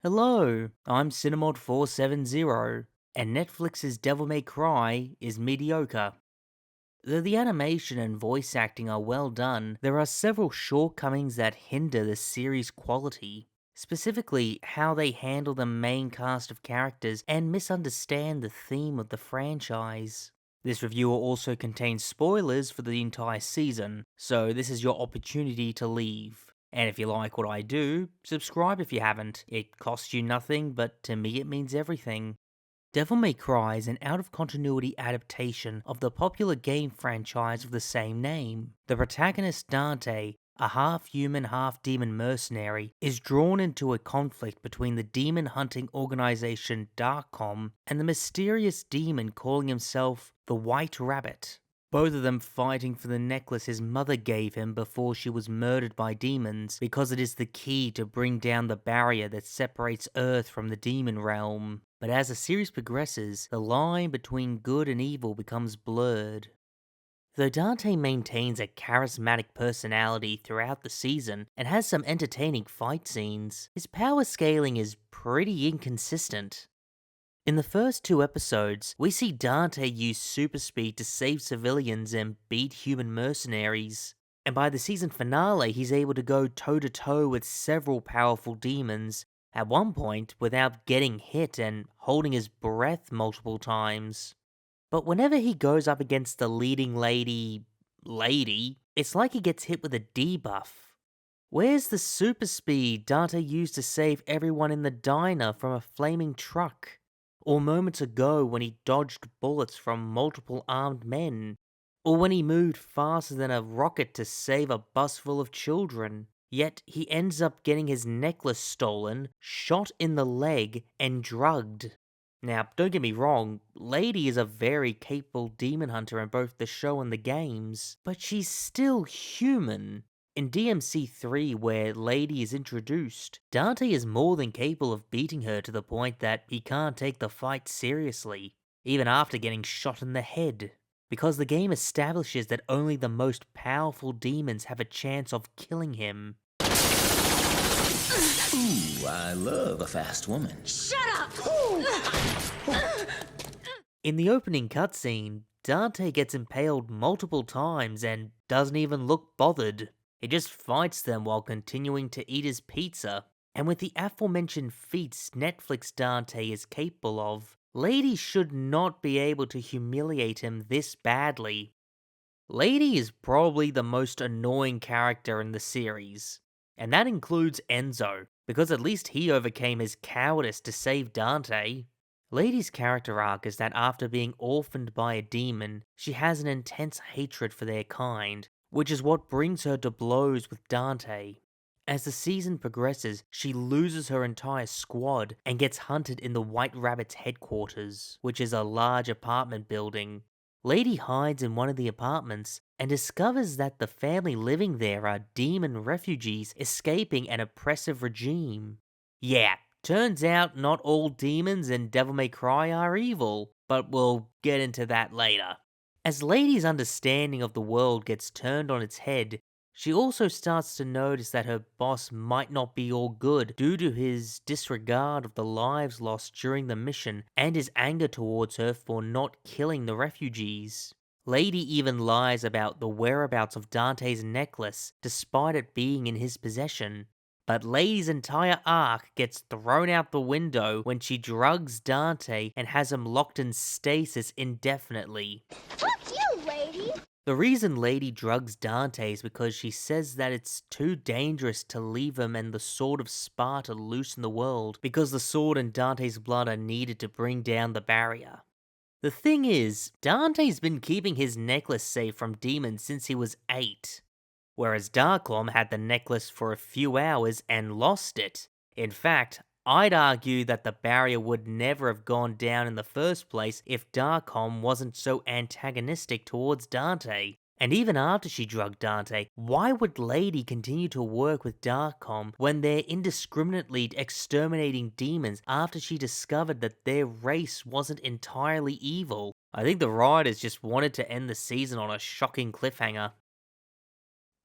Hello, I'm Cinemod470, and Netflix's Devil May Cry is mediocre. Though the animation and voice acting are well done, there are several shortcomings that hinder the series' quality. Specifically, how they handle the main cast of characters and misunderstand the theme of the franchise. This review will also contain spoilers for the entire season, so this is your opportunity to leave. And if you like what I do, subscribe if you haven't. It costs you nothing, but to me it means everything. Devil May Cry is an out-of-continuity adaptation of the popular game franchise of the same name. The protagonist Dante, a half-human, half-demon mercenary, is drawn into a conflict between the demon-hunting organization Darkcom and the mysterious demon calling himself the White Rabbit. Both of them fighting for the necklace his mother gave him before she was murdered by demons, because it is the key to bring down the barrier that separates Earth from the demon realm. But as the series progresses, the line between good and evil becomes blurred. Though Dante maintains a charismatic personality throughout the season and has some entertaining fight scenes, his power scaling is pretty inconsistent. In the first two episodes, we see Dante use super speed to save civilians and beat human mercenaries. And by the season finale, he's able to go toe to toe with several powerful demons, at one point without getting hit and holding his breath multiple times. But whenever he goes up against the leading lady, it's like he gets hit with a debuff. Where's the super speed Dante used to save everyone in the diner from a flaming truck? Or moments ago when he dodged bullets from multiple armed men? Or when he moved faster than a rocket to save a bus full of children? Yet he ends up getting his necklace stolen, shot in the leg, and drugged. Now, don't get me wrong, Lady is a very capable demon hunter in both the show and the games, but she's still human. In DMC3, where Lady is introduced, Dante is more than capable of beating her to the point that he can't take the fight seriously, even after getting shot in the head, because the game establishes that only the most powerful demons have a chance of killing him. Ooh, I love a fast woman. Shut up! In the opening cutscene, Dante gets impaled multiple times and doesn't even look bothered. He just fights them while continuing to eat his pizza. And with the aforementioned feats Netflix Dante is capable of, Lady should not be able to humiliate him this badly. Lady is probably the most annoying character in the series, and that includes Enzo, because at least he overcame his cowardice to save Dante. Lady's character arc is that after being orphaned by a demon, she has an intense hatred for their kind, which is what brings her to blows with Dante. As the season progresses, she loses her entire squad and gets hunted in the White Rabbit's headquarters, which is a large apartment building. Lady hides in one of the apartments and discovers that the family living there are demon refugees escaping an oppressive regime. Yeah, turns out not all demons in Devil May Cry are evil, but we'll get into that later. As Lady's understanding of the world gets turned on its head, she also starts to notice that her boss might not be all good due to his disregard of the lives lost during the mission and his anger towards her for not killing the refugees. Lady even lies about the whereabouts of Dante's necklace despite it being in his possession. But Lady's entire arc gets thrown out the window when she drugs Dante and has him locked in stasis indefinitely. Fuck you, lady! The reason Lady drugs Dante is because she says that it's too dangerous to leave him and the Sword of Sparta loose in the world, because the sword and Dante's blood are needed to bring down the barrier. The thing is, Dante's been keeping his necklace safe from demons since he was 8, whereas Darklom had the necklace for a few hours and lost it. In fact, I'd argue that the barrier would never have gone down in the first place if Darkholm wasn't so antagonistic towards Dante. And even after she drugged Dante, why would Lady continue to work with Darkholm when they're indiscriminately exterminating demons after she discovered that their race wasn't entirely evil? I think the writers just wanted to end the season on a shocking cliffhanger.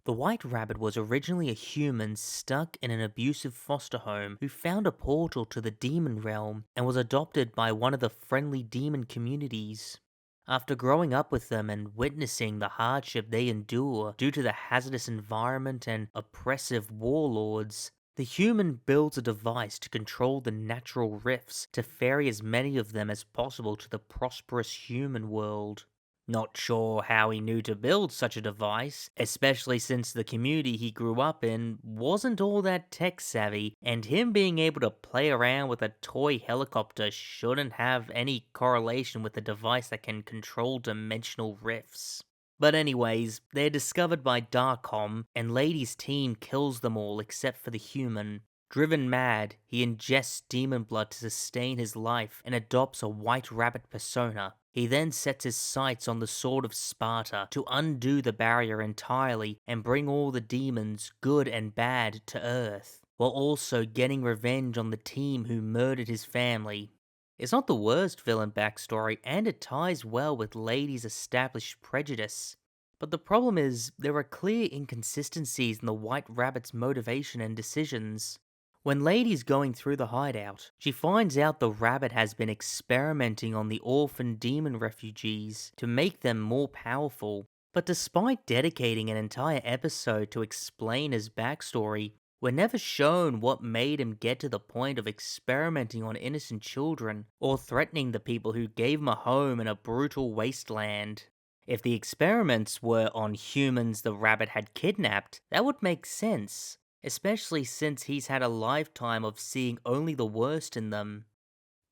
The White Rabbit was originally a human stuck in an abusive foster home who found a portal to the demon realm and was adopted by one of the friendly demon communities. After growing up with them and witnessing the hardship they endure due to the hazardous environment and oppressive warlords, the human builds a device to control the natural rifts to ferry as many of them as possible to the prosperous human world. Not sure how he knew to build such a device, especially since the community he grew up in wasn't all that tech savvy, and him being able to play around with a toy helicopter shouldn't have any correlation with a device that can control dimensional rifts. But anyways, they're discovered by Darkom, and Lady's team kills them all except for the human. Driven mad, he ingests demon blood to sustain his life and adopts a white rabbit persona. He then sets his sights on the Sword of Sparta to undo the barrier entirely and bring all the demons, good and bad, to Earth, while also getting revenge on the team who murdered his family. It's not the worst villain backstory, and it ties well with Lady's established prejudice. But the problem is, there are clear inconsistencies in the White Rabbit's motivation and decisions. When Lady's going through the hideout, she finds out the rabbit has been experimenting on the orphan demon refugees to make them more powerful. But despite dedicating an entire episode to explain his backstory, we're never shown what made him get to the point of experimenting on innocent children, or threatening the people who gave him a home in a brutal wasteland. If the experiments were on humans the rabbit had kidnapped, that would make sense, especially since he's had a lifetime of seeing only the worst in them.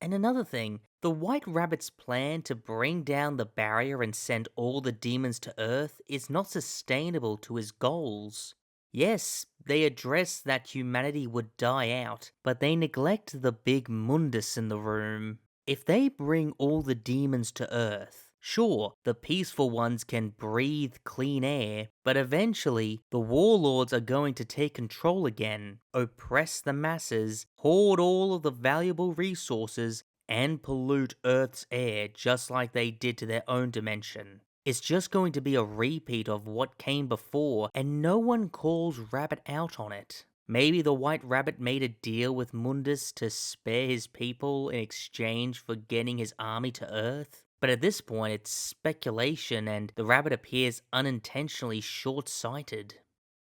And another thing, the White Rabbit's plan to bring down the barrier and send all the demons to Earth is not sustainable to his goals. Yes, they address that humanity would die out, but they neglect the big mundus in the room. If they bring all the demons to Earth, sure, the peaceful ones can breathe clean air, but eventually, the warlords are going to take control again, oppress the masses, hoard all of the valuable resources, and pollute Earth's air just like they did to their own dimension. It's just going to be a repeat of what came before, and no one calls Rabbit out on it. Maybe the White Rabbit made a deal with Mundus to spare his people in exchange for getting his army to Earth? But at this point, it's speculation, and the rabbit appears unintentionally short-sighted.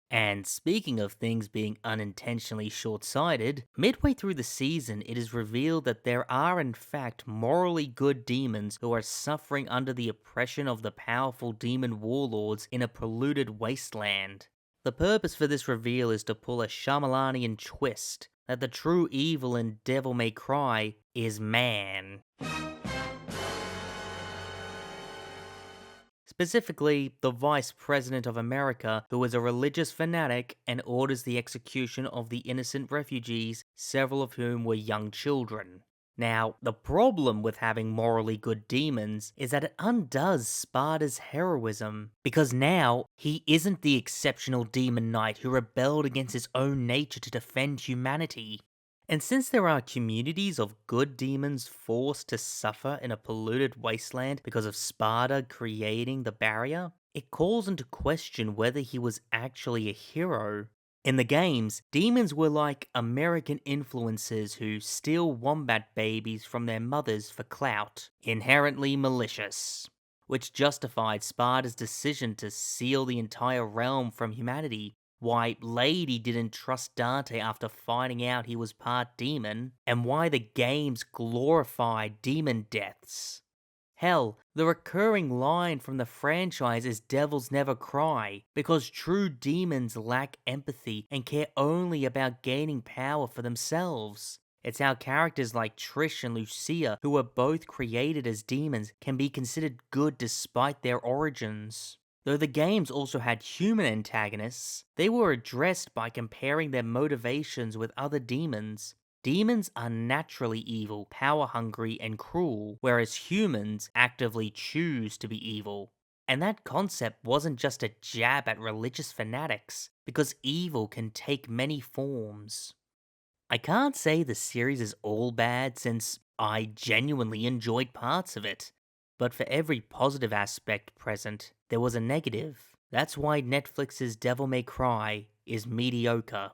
And speaking of things being unintentionally short-sighted, midway through the season it is revealed that there are in fact morally good demons who are suffering under the oppression of the powerful demon warlords in a polluted wasteland. The purpose for this reveal is to pull a Shyamalanian twist, that the true evil in Devil May Cry is man. Specifically, the Vice President of America, who is a religious fanatic and orders the execution of the innocent refugees, several of whom were young children. Now, the problem with having morally good demons is that it undoes Sparta's heroism, because now he isn't the exceptional demon knight who rebelled against his own nature to defend humanity. And since there are communities of good demons forced to suffer in a polluted wasteland because of Sparta creating the barrier, it calls into question whether he was actually a hero. In the games, demons were like American influencers who steal wombat babies from their mothers for clout, inherently malicious, which justified Sparta's decision to seal the entire realm from humanity. Why Lady didn't trust Dante after finding out he was part demon, and why the games glorify demon deaths. Hell, the recurring line from the franchise is Devils Never Cry, because true demons lack empathy and care only about gaining power for themselves. It's how characters like Trish and Lucia, who were both created as demons, can be considered good despite their origins. Though the games also had human antagonists, they were addressed by comparing their motivations with other demons. Demons are naturally evil, power-hungry, and cruel, whereas humans actively choose to be evil. And that concept wasn't just a jab at religious fanatics, because evil can take many forms. I can't say the series is all bad since I genuinely enjoyed parts of it, but for every positive aspect present, there was a negative. That's why Netflix's Devil May Cry is mediocre.